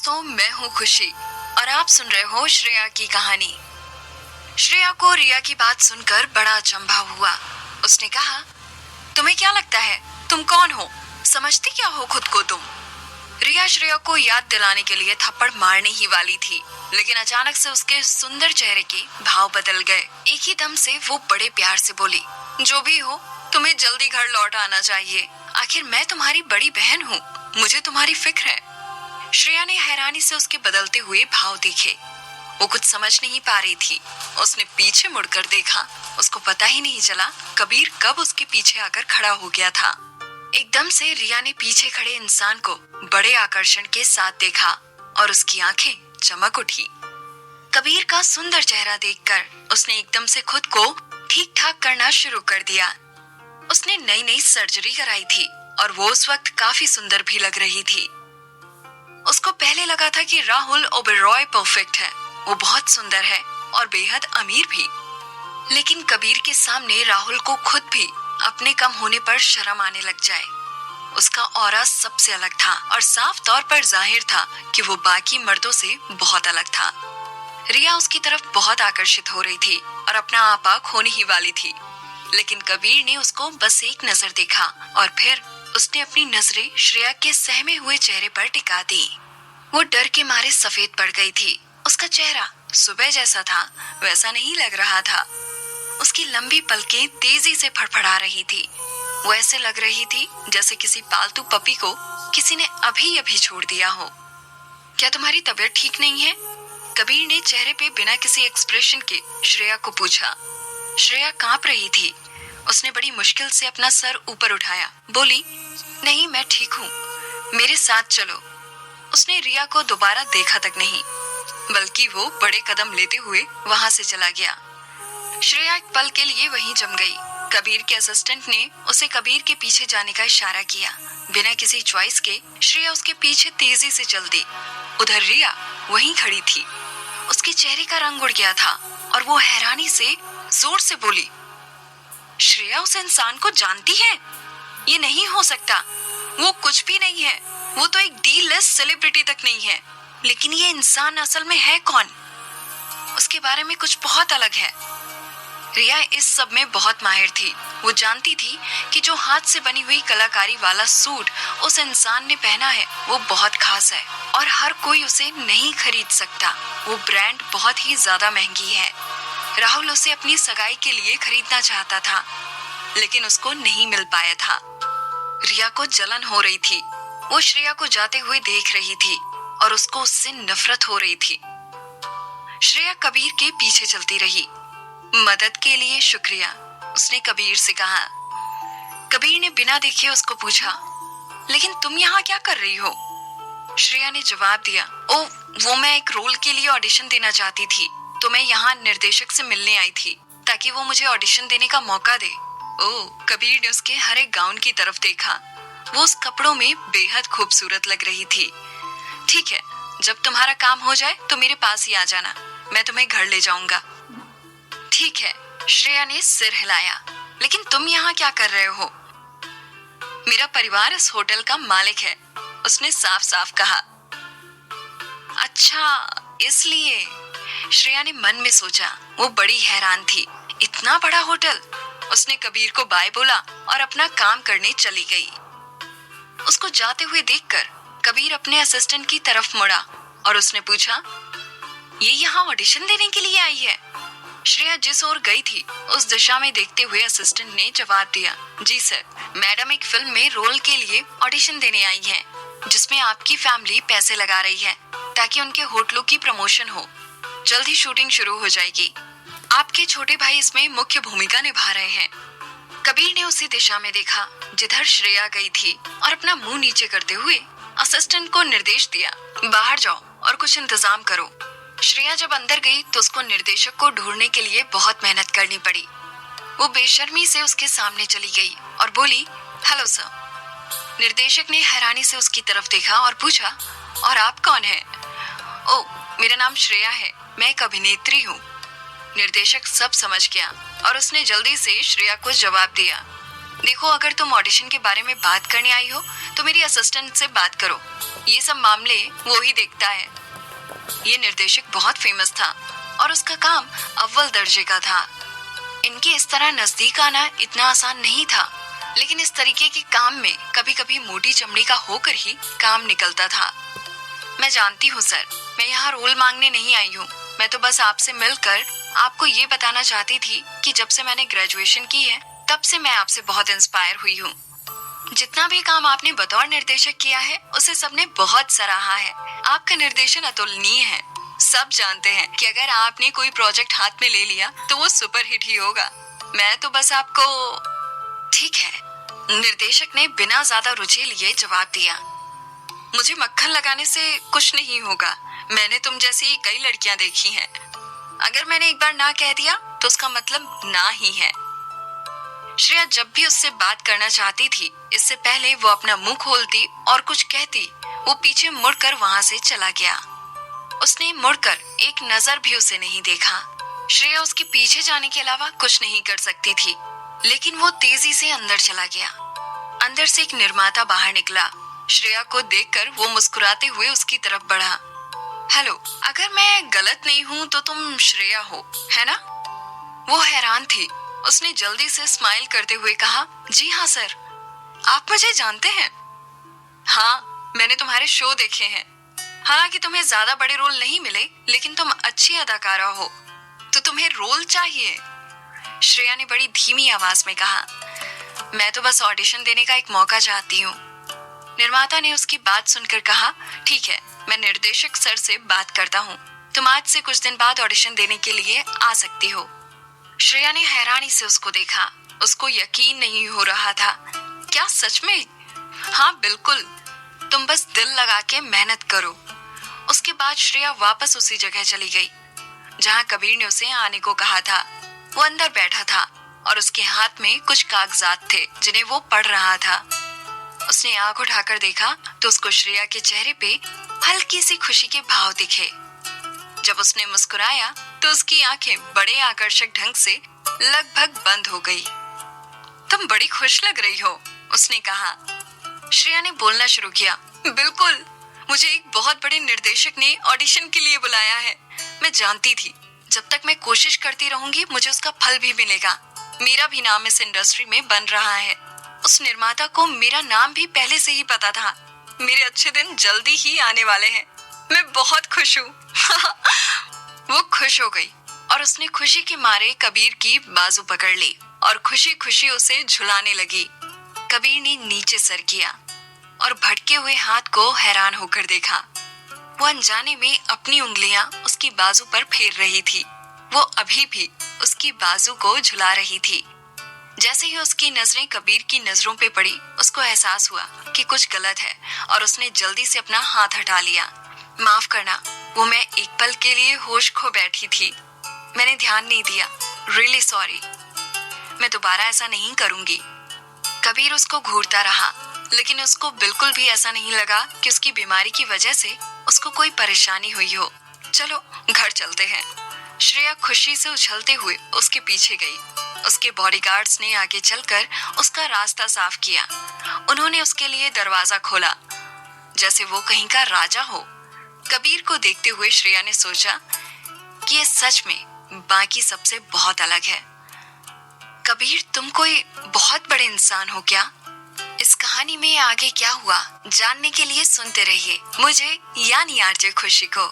दोस्तों, मैं हूँ खुशी और आप सुन रहे हो श्रेया की कहानी। श्रेया को रिया की बात सुनकर बड़ा अचंभा हुआ। उसने कहा, तुम्हें क्या लगता है तुम कौन हो? समझती क्या हो खुद को तुम? रिया श्रेया को याद दिलाने के लिए थप्पड़ मारने ही वाली थी, लेकिन अचानक से उसके सुंदर चेहरे के भाव बदल गए। एक ही दम से वो बड़े प्यार से बोली, जो भी हो तुम्हें जल्दी घर लौट आना चाहिए। आखिर मैं तुम्हारी बड़ी बहन हूँ, मुझे तुम्हारी फिक्र है। श्रेया ने हैरानी से उसके बदलते हुए भाव देखे। वो कुछ समझ नहीं पा रही थी। उसने पीछे मुड़कर देखा। उसको पता ही नहीं चला कबीर कब उसके पीछे आकर खड़ा हो गया था। एकदम से रिया ने पीछे खड़े इंसान को बड़े आकर्षण के साथ देखा और उसकी आंखें चमक उठी। कबीर का सुंदर चेहरा देखकर उसने एकदम से खुद को ठीक ठाक करना शुरू कर दिया। उसने नई नई सर्जरी कराई थी और वो उस वक्त काफी सुंदर भी लग रही थी। उसको पहले लगा था कि राहुल ओबेरॉय परफेक्ट है, वो बहुत सुंदर है और बेहद अमीर भी। लेकिन कबीर के सामने राहुल को खुद भी अपने कम होने पर शर्म आने लग जाए। उसका ऑरा सबसे अलग था और साफ तौर पर जाहिर था कि वो बाकी मर्दों से बहुत अलग था। रिया उसकी तरफ बहुत आकर्षित हो रही थी और अपना आपा खोने ही वाली थी, लेकिन कबीर ने उसको बस एक नजर देखा और फिर उसने अपनी नजरें श्रेया के सहमे हुए चेहरे पर टिका दी। वो डर के मारे सफेद पड़ गई थी। उसका चेहरा सुबह जैसा था वैसा नहीं लग रहा था। उसकी लंबी पलकें तेजी से फड़फड़ा रही थी। वो ऐसे लग रही थी जैसे किसी पालतू पपी को किसी ने अभी अभी छोड़ दिया हो। क्या तुम्हारी तबीयत ठीक नहीं है? कबीर ने चेहरे पे बिना किसी एक्सप्रेशन के श्रेया को पूछा। श्रेया कांप रही थी। उसने बड़ी मुश्किल से अपना सर ऊपर उठाया, बोली, नहीं मैं ठीक हूँ, मेरे साथ चलो। उसने रिया को दोबारा देखा तक नहीं, बल्कि वो बड़े कदम लेते हुए वहां से चला गया। श्रेया एक पल के लिए वहीं जम गई। कबीर के असिस्टेंट ने उसे कबीर के पीछे जाने का इशारा किया। बिना किसी चॉइस के श्रेया उसके पीछे तेजी से चल दी। उधर रिया वहीं खड़ी थी। उसके चेहरे का रंग उड़ गया था और वो हैरानी से जोर से बोली, श्रेया उस इंसान को जानती है? ये नहीं हो सकता, वो कुछ भी नहीं है, वो तो एक डी लिस्ट सेलिब्रिटी तक नहीं है। लेकिन ये इंसान असल में है कौन? उसके बारे में कुछ बहुत अलग है। रिया इस सब में बहुत माहिर थी। वो जानती थी कि जो हाथ से बनी हुई कलाकारी वाला सूट उस इंसान ने पहना है वो बहुत खास है और हर कोई उसे नहीं खरीद सकता। वो ब्रांड बहुत ही ज्यादा महंगी है। राहुल उसे अपनी सगाई के लिए खरीदना चाहता था, लेकिन उसको नहीं मिल पाया था। रिया को जलन हो रही थी। वो श्रेया को जाते हुए देख रही थी और उसको उससे नफरत हो रही थी। श्रेया कबीर के पीछे चलती रही। मदद के लिए शुक्रिया, उसने कबीर से कहा। कबीर ने बिना देखे उसको पूछा, लेकिन तुम यहाँ क्या कर रही हो? श्रेया ने जवाब दिया, ओ वो मैं एक रोल के लिए ऑडिशन देना चाहती थी, तो मैं यहाँ निर्देशक से मिलने आई थी ताकि वो मुझे ऑडिशन देने का मौका दे। ओह, कबीर ने उसके हरे गाउन की तरफ देखा। वो उस कपड़ों में बेहद खूबसूरत लग रही थी। ठीक है, जब तुम्हारा काम हो जाए तो मेरे पास ही आ जाना, मैं तुम्हें घर ले जाऊंगा। ठीक है, श्रेया ने सिर हिलाया, लेकिन तुम यहाँ क्या कर रहे हो? मेरा परिवार इस होटल का मालिक है, उसने साफ साफ कहा। अच्छा, इसलिए? श्रेया ने मन में सोचा। वो बड़ी हैरान थी। इतना बड़ा होटल? उसने कबीर को बाय बोला और अपना काम करने चली गई। उसको जाते हुए देखकर कबीर अपने असिस्टेंट की तरफ मुड़ा और उसने पूछा, ये यहाँ ऑडिशन देने के लिए आई है? श्रेया जिस ओर गई थी उस दिशा में देखते हुए असिस्टेंट ने जवाब दिया, जी सर, मैडम एक फिल्म में रोल के लिए ऑडिशन देने आई हैं, जिसमें आपकी फैमिली पैसे लगा रही है ताकि उनके होटलों की प्रमोशन हो। जल्द ही शूटिंग शुरू हो जाएगी। आपके छोटे भाई इसमें मुख्य भूमिका निभा रहे हैं। कबीर ने उसी दिशा में देखा जिधर श्रेया गई थी और अपना मुंह नीचे करते हुए असिस्टेंट को निर्देश दिया, बाहर जाओ और कुछ इंतजाम करो। श्रेया जब अंदर गई तो उसको निर्देशक को ढूंढने के लिए बहुत मेहनत करनी पड़ी। वो बेशर्मी से उसके सामने चली गई और बोली, हेलो सर। निर्देशक ने हैरानी से उसकी तरफ देखा और पूछा, और आप कौन हैं? ओह, मेरा नाम श्रेया है, मैं एक अभिनेत्री हूँ। निर्देशक सब समझ गया और उसने जल्दी से श्रेया को जवाब दिया, देखो, अगर तुम ऑडिशन के बारे में बात करने आई हो तो मेरी असिस्टेंट से बात करो, ये सब मामले वो ही देखता है। ये निर्देशक बहुत फेमस था और उसका काम अव्वल दर्जे का था। इनके इस तरह नजदीक आना इतना आसान नहीं था, लेकिन इस तरीके के काम में कभी कभी मोटी चमड़ी का होकर ही काम निकलता था। मैं जानती हूँ सर, मैं यहाँ रोल मांगने नहीं आई हूँ। मैं तो बस आपसे मिलकर आपको ये बताना चाहती थी कि जब से मैंने ग्रेजुएशन की है तब से मैं आपसे बहुत इंस्पायर हुई हूँ। जितना भी काम आपने बतौर निर्देशक किया है उसे सबने बहुत सराहा है। आपका निर्देशन अतुलनीय है। सब जानते हैं कि अगर आपने कोई प्रोजेक्ट हाथ में ले लिया तो वो सुपर हिट ही होगा। मैं तो बस आपको। ठीक है, निर्देशक ने बिना ज्यादा रुचि लिए जवाब दिया। मुझे मक्खन लगाने से कुछ नहीं होगा। मैंने तुम जैसी कई लड़कियां देखी हैं। अगर मैंने एक बार ना कह दिया तो उसका मतलब ना ही है। श्रेया जब भी उससे बात करना चाहती थी, इससे पहले वो अपना मुंह खोलती और कुछ कहती, वो पीछे मुड़कर वहां से चला गया। उसने मुड़कर एक नजर भी उसे नहीं देखा। श्रेया उसके पीछे जाने के अलावा कुछ नहीं कर सकती थी, लेकिन वो तेजी से अंदर चला गया। अंदर से एक निर्माता बाहर निकला। श्रेया को देखकर वो मुस्कुराते हुए उसकी तरफ बढ़ा। हेलो, अगर मैं गलत नहीं हूँ तो तुम श्रेया हो, है ना? वो हैरान थी। उसने जल्दी से स्माइल करते हुए कहा, जी हाँ सर, आप मुझे जानते हैं? हाँ, मैंने तुम्हारे शो देखे हैं। हालांकि तुम्हें ज्यादा बड़े रोल नहीं मिले, लेकिन तुम अच्छी अदाकारा हो, तो तुम्हें रोल चाहिए। श्रेया ने बड़ी धीमी आवाज में कहा, मैं तो बस ऑडिशन देने का एक मौका चाहती हूँ। निर्माता ने उसकी बात सुनकर कहा, ठीक है, मैं निर्देशक सर से बात करता हूँ। तुम आज से कुछ दिन बाद ऑडिशन देने के लिए आ सकती हो। श्रेया ने हैरानी से उसको देखा। उसको यकीन नहीं हो रहा था। क्या सच में? हाँ बिल्कुल, तुम बस दिल लगा के मेहनत करो। उसके बाद श्रेया वापस उसी जगह चली गई जहाँ कबीर ने उसे आने को कहा था। वो अंदर बैठा था और उसके हाथ में कुछ कागजात थे जिन्हें वो पढ़ रहा था। उसने आंख उठाकर देखा तो उसको श्रेया के चेहरे पे हल्की सी खुशी के भाव दिखे। जब उसने मुस्कुराया तो उसकी आंखें बड़े आकर्षक ढंग से लगभग बंद हो गई। तुम बड़ी खुश लग रही हो, उसने कहा। श्रेया ने बोलना शुरू किया, बिल्कुल, मुझे एक बहुत बड़े निर्देशक ने ऑडिशन के लिए बुलाया है। मैं जानती थी जब तक मैं कोशिश करती रहूंगी मुझे उसका फल भी मिलेगा। मेरा भी नाम इस इंडस्ट्री में बन रहा है। उस निर्माता को मेरा नाम भी पहले से ही पता था। मेरे अच्छे दिन जल्दी ही आने वाले हैं। मैं बहुत खुश हूँ। वो खुश हो गई और उसने खुशी के मारे कबीर की बाजू पकड़ ली और खुशी खुशी उसे झुलाने लगी। कबीर ने नीचे सर किया और भटके हुए हाथ को हैरान होकर देखा। वो अनजाने में अपनी उंगलियां उसकी बाजू पर फेर रही थी। वो अभी भी उसकी बाजू को झुला रही थी। जैसे ही उसकी नजरें कबीर की नजरों पे पड़ी, उसको एहसास हुआ कि कुछ गलत है और उसने जल्दी से अपना हाथ हटा लिया। माफ करना, वो मैं एक पल के लिए होश खो बैठी थी। मैंने ध्यान नहीं दिया। Really sorry. मैं दोबारा ऐसा नहीं करूंगी। कबीर उसको घूरता रहा, लेकिन उसको बिल्कुल भी ऐसा नहीं लगा कि उसकी बीमारी की वजह से उसको कोई परेशानी हुई हो। चलो घर चलते हैं। श्रेया खुशी से उछलते हुए उसके पीछे गई। उसके बॉडीगार्ड्स ने आगे चलकर उसका रास्ता साफ किया। उन्होंने उसके लिए दरवाजा खोला जैसे वो कहीं का राजा हो। कबीर को देखते हुए श्रेया ने सोचा कि ये सच में बाकी सबसे बहुत अलग है। कबीर, तुम कोई बहुत बड़े इंसान हो क्या? इस कहानी में आगे क्या हुआ जानने के लिए सुनते रहिए मुझे यानी आरजे खुशी को।